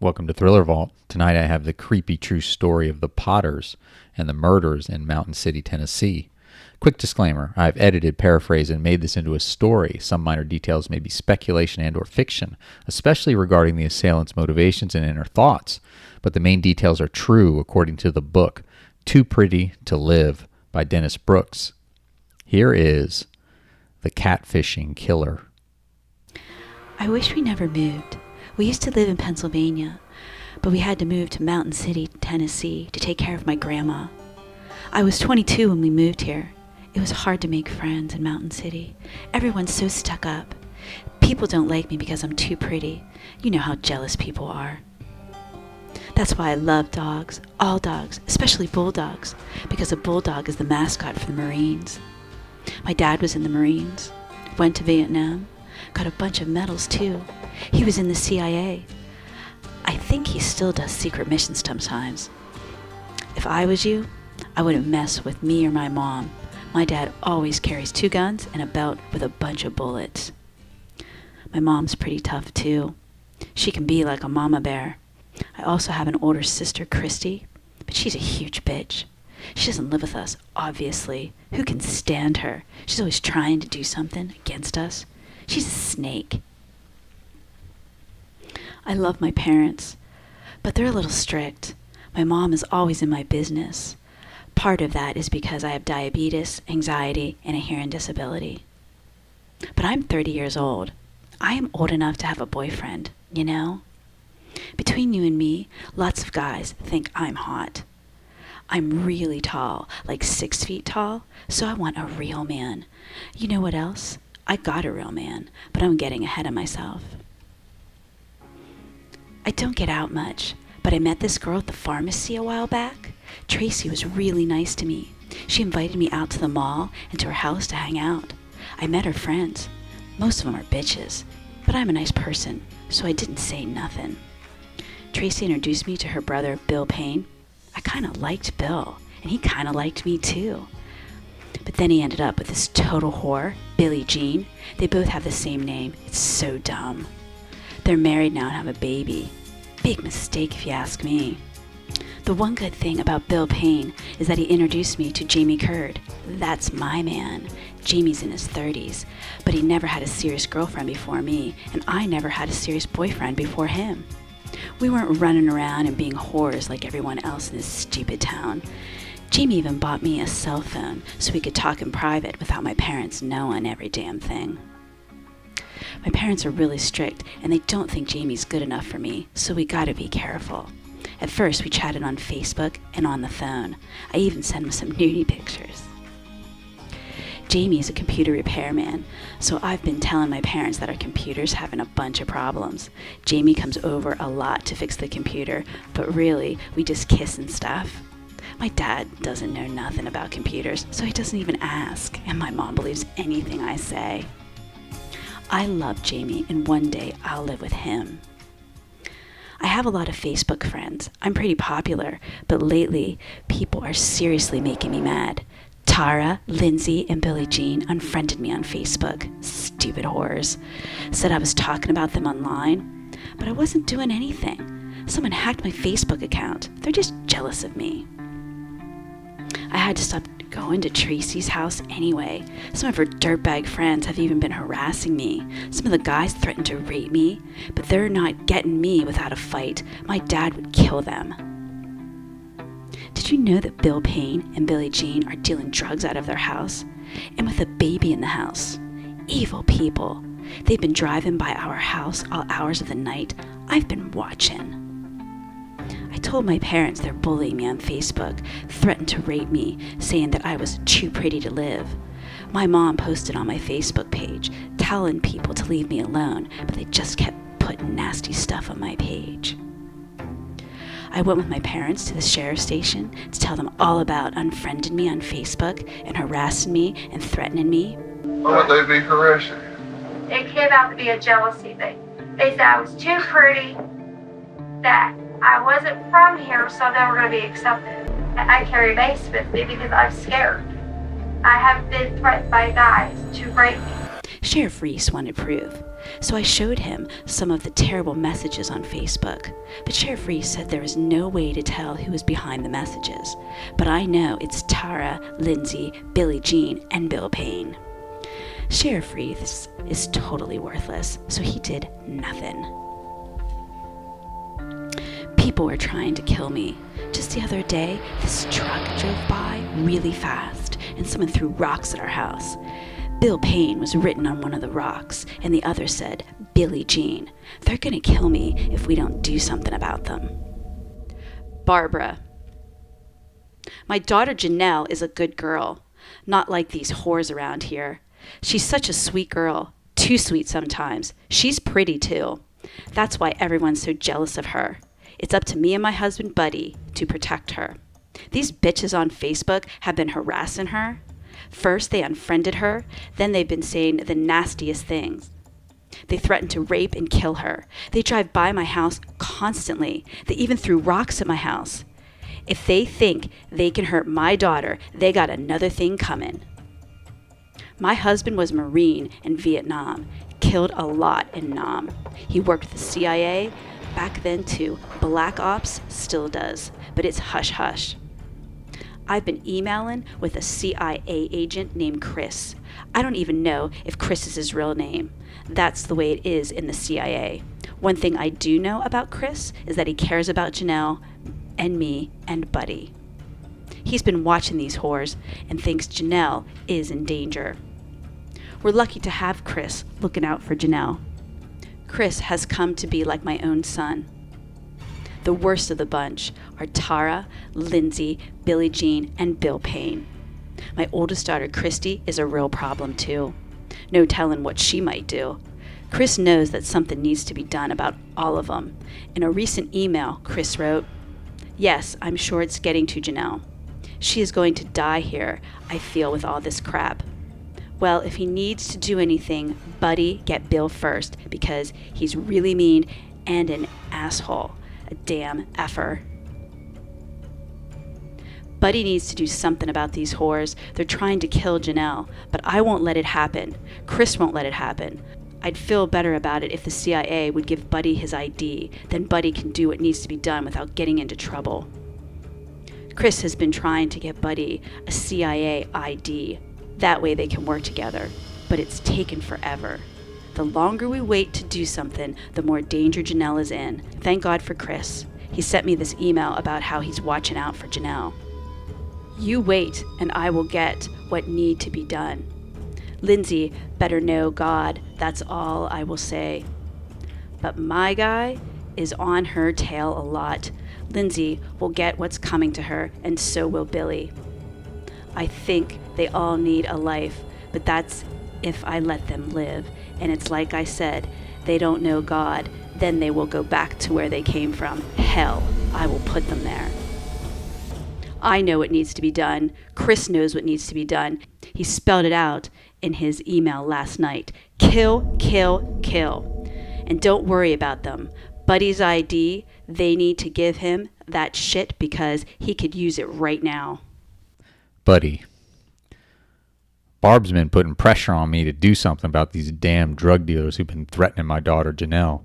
Welcome to Thriller Vault. Tonight I have the creepy true story of the Potters and the murders in Mountain City, Tennessee. Quick disclaimer, I've edited, paraphrased, and made this into a story. Some minor details may be speculation and or fiction, especially regarding the assailants' motivations and inner thoughts. But the main details are true according to the book, Too Pretty to Live by Dennis Brooks. Here is The Catfishing Killer. I wish we never moved. We used to live in Pennsylvania, but we had to move to Mountain City, Tennessee to take care of my grandma. I was 22 when we moved here. It was hard to make friends in Mountain City. Everyone's so stuck up. People don't like me because I'm too pretty. You know how jealous people are. That's why I love dogs, all dogs, especially bulldogs, because a bulldog is the mascot for the Marines. My dad was in the Marines, went to Vietnam, got a bunch of medals too. He was in the CIA. I think he still does secret missions sometimes. If I was you, I wouldn't mess with me or my mom. My dad always carries 2 guns and a belt with a bunch of bullets. My mom's pretty tough too. She can be like a mama bear. I also have an older sister, Christy, but she's a huge bitch. She doesn't live with us, obviously. Who can stand her? She's always trying to do something against us. She's a snake. I love my parents, but they're a little strict. My mom is always in my business. Part of that is because I have diabetes, anxiety, and a hearing disability. But I'm 30 years old. I am old enough to have a boyfriend, you know? Between you and me, lots of guys think I'm hot. I'm really tall, like 6 feet tall, so I want a real man. You know what else? I got a real man, but I'm getting ahead of myself. I don't get out much, but I met this girl at the pharmacy a while back. Tracy was really nice to me. She invited me out to the mall and to her house to hang out. I met her friends. Most of them are bitches, but I'm a nice person, so I didn't say nothing. Tracy introduced me to her brother, Bill Payne. I kind of liked Bill, and he kind of liked me too. But then he ended up with this total whore, Billie Jean. They both have the same name. It's so dumb. They're married now and have a baby. Big mistake if you ask me. The one good thing about Bill Payne is that he introduced me to Jamie Curd. That's my man. Jamie's in his 30s, but he never had a serious girlfriend before me, and I never had a serious boyfriend before him. We weren't running around and being whores like everyone else in this stupid town. Jamie even bought me a cell phone so we could talk in private without my parents knowing every damn thing. My parents are really strict, and they don't think Jamie's good enough for me, so we gotta be careful. At first, we chatted on Facebook and on the phone. I even sent him some nudie pictures. Jamie is a computer repairman, so I've been telling my parents that our computer's having a bunch of problems. Jamie comes over a lot to fix the computer, but really, we just kiss and stuff. My dad doesn't know nothing about computers, so he doesn't even ask, and my mom believes anything I say. I love Jamie, and one day I'll live with him. I have a lot of Facebook friends. I'm pretty popular, but lately, people are seriously making me mad. Tara, Lindsay, and Billie Jean unfriended me on Facebook. Stupid whores. Said I was talking about them online, but I wasn't doing anything. Someone hacked my Facebook account. They're just jealous of me. I had to stop going to Tracy's house anyway. Some of her dirtbag friends have even been harassing me. Some of the guys threatened to rape me, but they're not getting me without a fight. My dad would kill them. Did you know that Bill Payne and Billie Jean are dealing drugs out of their house? And with a baby in the house. Evil people. They've been driving by our house all hours of the night. I've been watching. I told my parents they're bullying me on Facebook, threatened to rape me, saying that I was too pretty to live. My mom posted on my Facebook page, telling people to leave me alone, but they just kept putting nasty stuff on my page. I went with my parents to the sheriff's station to tell them all about unfriending me on Facebook and harassing me and threatening me. Why would they be harassing you? It came out to be a jealousy thing. They said I was too pretty, that I wasn't from here, so they were going to be accepted. I carry mace with me because I'm scared. I have been threatened by guys to rape me. Sheriff Reese wanted proof. So I showed him some of the terrible messages on Facebook. But Sheriff Reese said there is no way to tell who is behind the messages. But I know it's Tara, Lindsay, Billie Jean, and Bill Payne. Sheriff Reese is totally worthless, so he did nothing. People were trying to kill me. Just the other day, this truck drove by really fast, and someone threw rocks at our house. Bill Payne was written on one of the rocks, and the other said, Billie Jean. They're gonna kill me if we don't do something about them. Barbara. My daughter Janelle is a good girl, not like these whores around here. She's such a sweet girl, too sweet sometimes. She's pretty too. That's why everyone's so jealous of her. It's up to me and my husband, Buddy, to protect her. These bitches on Facebook have been harassing her. First, they unfriended her. Then they've been saying the nastiest things. They threatened to rape and kill her. They drive by my house constantly. They even threw rocks at my house. If they think they can hurt my daughter, they got another thing coming. My husband was a Marine in Vietnam, killed a lot in Nam. He worked with the CIA. Back then too, Black Ops still does, but it's hush-hush. I've been emailing with a CIA agent named Chris. I don't even know if Chris is his real name. That's the way it is in the CIA. One thing I do know about Chris is that he cares about Janelle and me and Buddy. He's been watching these whores and thinks Janelle is in danger. We're lucky to have Chris looking out for Janelle. Chris has come to be like my own son. The worst of the bunch are Tara, Lindsay, Billie Jean, and Bill Payne. My oldest daughter, Christy, is a real problem too. No telling what she might do. Chris knows that something needs to be done about all of them. In a recent email, Chris wrote, "Yes, I'm sure it's getting to Janelle. She is going to die here, I feel, with all this crap. Well, if he needs to do anything, Buddy, get Bill first, because he's really mean and an asshole. A damn effer." Buddy needs to do something about these whores. They're trying to kill Janelle, but I won't let it happen. Chris won't let it happen. I'd feel better about it if the CIA would give Buddy his ID. Then Buddy can do what needs to be done without getting into trouble. Chris has been trying to get Buddy a CIA ID. That way they can work together. But it's taken forever. The longer we wait to do something, the more danger Janelle is in. Thank God for Chris. He sent me this email about how he's watching out for Janelle. You wait, and I will get what need to be done. Lindsay better know God, that's all I will say. But my guy is on her tail a lot. Lindsay will get what's coming to her, and so will Billy. I think they all need a life, but that's if I let them live. And it's like I said, they don't know God, then they will go back to where they came from. Hell, I will put them there. I know what needs to be done. Chris knows what needs to be done. He spelled it out in his email last night. Kill, kill, kill. And don't worry about them. Buddy's ID, they need to give him that shit because he could use it right now. Buddy. Barb's been putting pressure on me to do something about these damn drug dealers who've been threatening my daughter Janelle.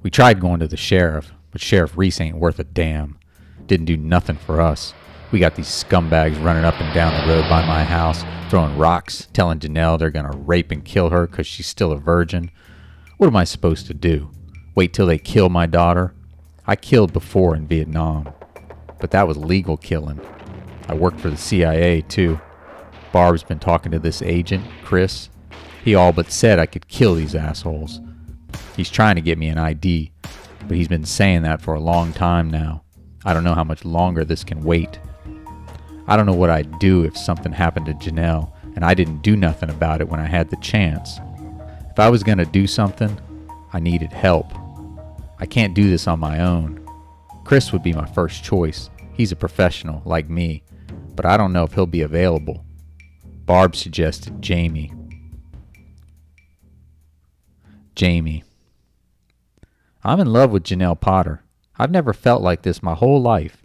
We tried going to the sheriff, but Sheriff Reese ain't worth a damn. Didn't do nothing for us. We got these scumbags running up and down the road by my house, throwing rocks, telling Janelle they're gonna rape and kill her because she's still a virgin. What am I supposed to do? Wait till they kill my daughter? I killed before in Vietnam, but that was legal killing. I worked for the CIA too. Barb's been talking to this agent, Chris. He all but said I could kill these assholes. He's trying to get me an ID, but he's been saying that for a long time now. I don't know how much longer this can wait. I don't know what I'd do if something happened to Janelle and I didn't do nothing about it when I had the chance. If I was going to do something, I needed help. I can't do this on my own. Chris would be my first choice. He's a professional like me, but I don't know if he'll be available. Barb suggested Jamie. Jamie. I'm in love with Janelle Potter. I've never felt like this my whole life.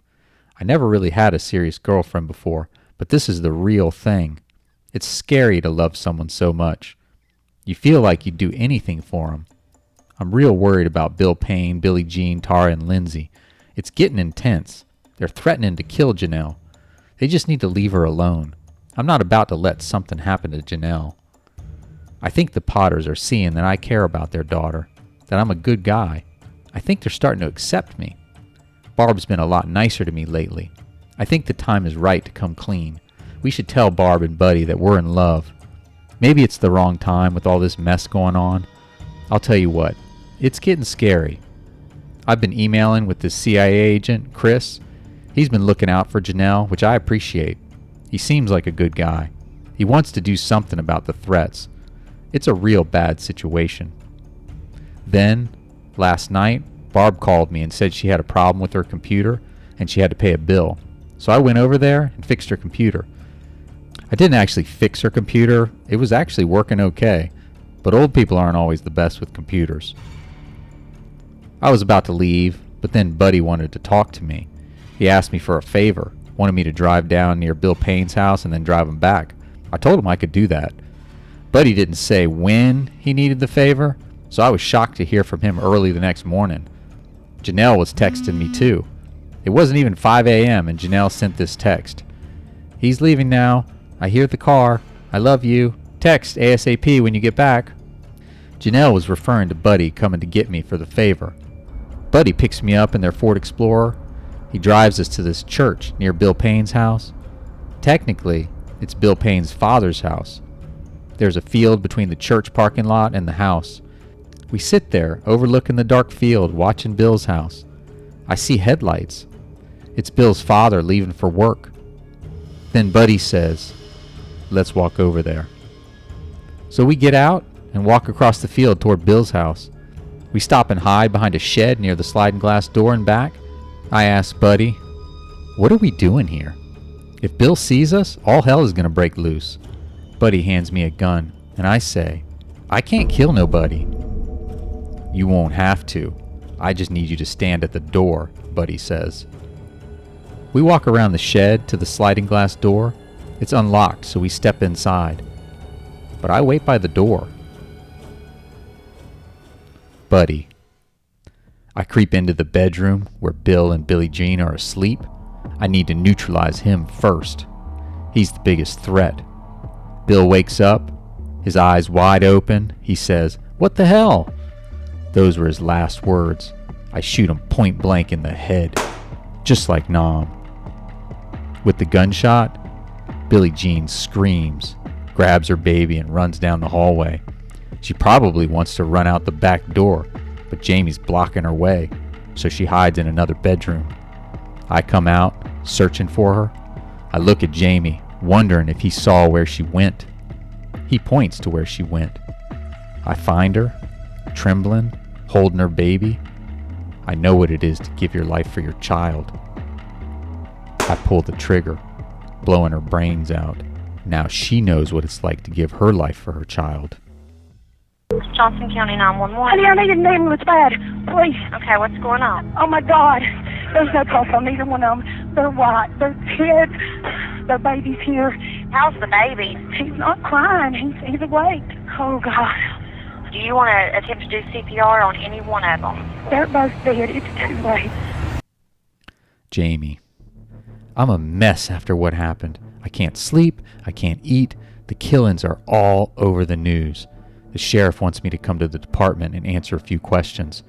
I never really had a serious girlfriend before, but this is the real thing. It's scary to love someone so much. You feel like you'd do anything for them. I'm real worried about Bill Payne, Billie Jean, Tara, and Lindsay. It's getting intense. They're threatening to kill Janelle. They just need to leave her alone. I'm not about to let something happen to Janelle. I think the Potters are seeing that I care about their daughter, that I'm a good guy. I think they're starting to accept me. Barb's been a lot nicer to me lately. I think the time is right to come clean. We should tell Barb and Buddy that we're in love. Maybe it's the wrong time with all this mess going on. I'll tell you what, it's getting scary. I've been emailing with this CIA agent, Chris. He's been looking out for Janelle, which I appreciate. He seems like a good guy. He wants to do something about the threats. It's a real bad situation. Then, last night, Barb called me and said she had a problem with her computer and she had to pay a bill. So I went over there and fixed her computer. I didn't actually fix her computer. It was actually working okay. But old people aren't always the best with computers. I was about to leave, but then Buddy wanted to talk to me. He asked me for a favor, wanted me to drive down near Bill Payne's house and then drive him back. I told him I could do that. Buddy didn't say when he needed the favor, so I was shocked to hear from him early the next morning. Janelle was texting me too. It wasn't even 5 a.m. and Janelle sent this text. He's leaving now. I hear the car. I love you. Text ASAP when you get back. Janelle was referring to Buddy coming to get me for the favor. Buddy picks me up in their Ford Explorer. He drives us to this church near Bill Payne's house. Technically, it's Bill Payne's father's house. There's a field between the church parking lot and the house. We sit there, overlooking the dark field, watching Bill's house. I see headlights. It's Bill's father leaving for work. Then Buddy says, "Let's walk over there." So we get out and walk across the field toward Bill's house. We stop and hide behind a shed near the sliding glass door and back. I ask Buddy, "What are we doing here? If Bill sees us, all hell is going to break loose." Buddy hands me a gun, and I say, "I can't kill nobody." "You won't have to. I just need you to stand at the door," Buddy says. We walk around the shed to the sliding glass door. It's unlocked, so we step inside. But I wait by the door. Buddy. I creep into the bedroom where Bill and Billie Jean are asleep. I need to neutralize him first. He's the biggest threat. Bill wakes up, his eyes wide open. He says, "What the hell?" Those were his last words. I shoot him point blank in the head, just like Nam. With the gunshot, Billie Jean screams, grabs her baby, and runs down the hallway. She probably wants to run out the back door, but Jamie's blocking her way, so she hides in another bedroom. I come out, searching for her. I look at Jamie, wondering if he saw where she went. He points to where she went. I find her, trembling, holding her baby. I know what it is to give your life for your child. I pull the trigger, blowing her brains out. Now she knows what it's like to give her life for her child. Johnson County 911. Honey, I need an ambulance bad. Please. Okay, what's going on? Oh, my God. There's no pulse on either one of them. They're white. They're kids. Their baby's here. How's the baby? He's not crying. He's awake. Oh, God. Do you want to attempt to do CPR on any one of them? They're both dead. It's too late. Jamie. I'm a mess after what happened. I can't sleep. I can't eat. The killings are all over the news. The sheriff wants me to come to the department and answer a few questions.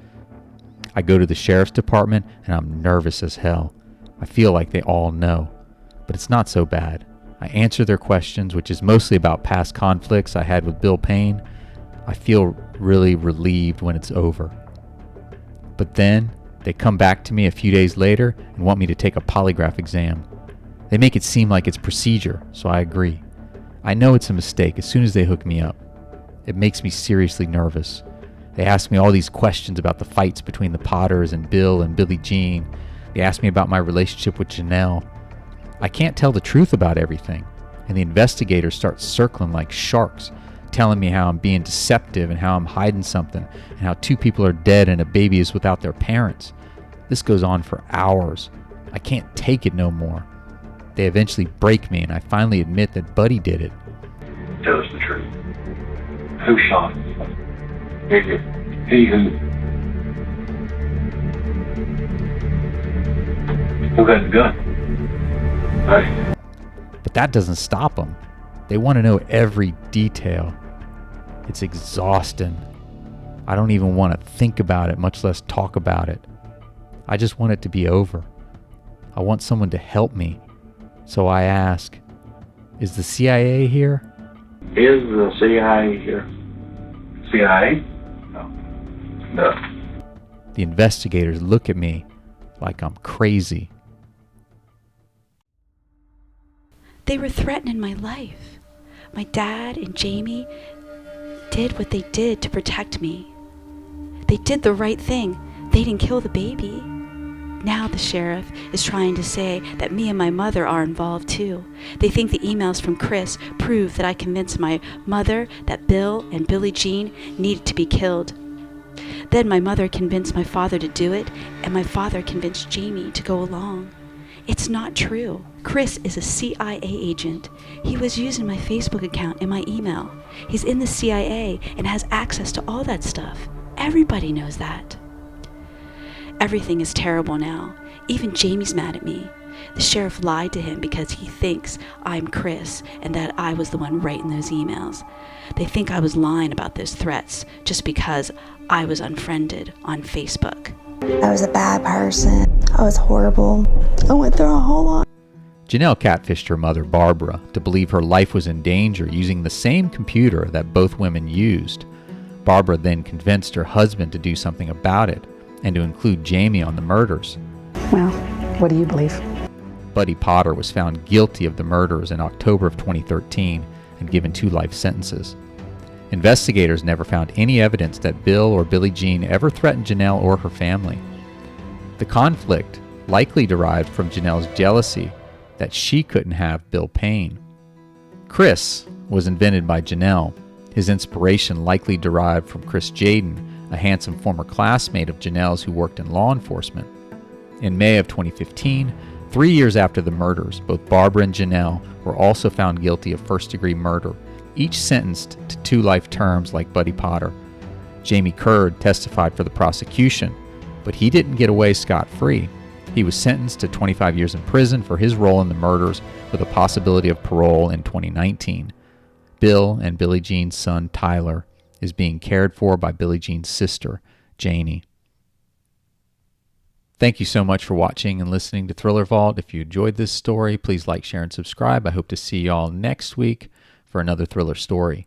I go to the sheriff's department and I'm nervous as hell. I feel like they all know, but it's not so bad. I answer their questions, which is mostly about past conflicts I had with Bill Payne. I feel really relieved when it's over. But then they come back to me a few days later and want me to take a polygraph exam. They make it seem like it's procedure, so I agree. I know it's a mistake as soon as they hook me up. It makes me seriously nervous. They ask me all these questions about the fights between the Potters and Bill and Billie Jean. They ask me about my relationship with Janelle. I can't tell the truth about everything, and the investigators start circling like sharks, telling me how I'm being deceptive and how I'm hiding something, and how 2 people are dead and a baby is without their parents. This goes on for hours. I can't take it no more. They eventually break me, and I finally admit that Buddy did it. Tell us the truth. Who shot him? He who got the gun? Hey. But that doesn't stop them. They want to know every detail. It's exhausting. I don't even want to think about it, much less talk about it. I just want it to be over. I want someone to help me. So I ask, is the CIA here? Is the CIA here? CIA? No. No. The investigators look at me like I'm crazy. They were threatening my life. My dad and Jamie did what they did to protect me. They did the right thing. They didn't kill the baby. Now the sheriff is trying to say that me and my mother are involved too. They think the emails from Chris prove that I convinced my mother that Bill and Billie Jean needed to be killed. Then my mother convinced my father to do it, and my father convinced Jamie to go along. It's not true. Chris is a CIA agent. He was using my Facebook account and my email. He's in the CIA and has access to all that stuff. Everybody knows that. Everything is terrible now. Even Jamie's mad at me. The sheriff lied to him because he thinks I'm Chris and that I was the one writing those emails. They think I was lying about those threats just because I was unfriended on Facebook. I was a bad person. I was horrible. I went through a whole lot. Janelle catfished her mother, Barbara, to believe her life was in danger using the same computer that both women used. Barbara then convinced her husband to do something about it and to include Jamie on the murders. Well, what do you believe? Buddy Potter was found guilty of the murders in October of 2013 and given 2 life sentences. Investigators never found any evidence that Bill or Billie Jean ever threatened Janelle or her family. The conflict likely derived from Janelle's jealousy that she couldn't have Bill Payne. Chris was invented by Janelle. His inspiration likely derived from Chris Jaden, a handsome former classmate of Janelle's who worked in law enforcement. In May of 2015, 3 years after the murders, both Barbara and Janelle were also found guilty of first-degree murder, each sentenced to 2 life terms like Buddy Potter. Jamie Curd testified for the prosecution, but he didn't get away scot-free. He was sentenced to 25 years in prison for his role in the murders with a possibility of parole in 2019. Bill and Billie Jean's son, Tyler, is being cared for by Billie Jean's sister, Janie. Thank you so much for watching and listening to Thriller Vault. If you enjoyed this story, please like, share, and subscribe. I hope to see you all next week for another thriller story.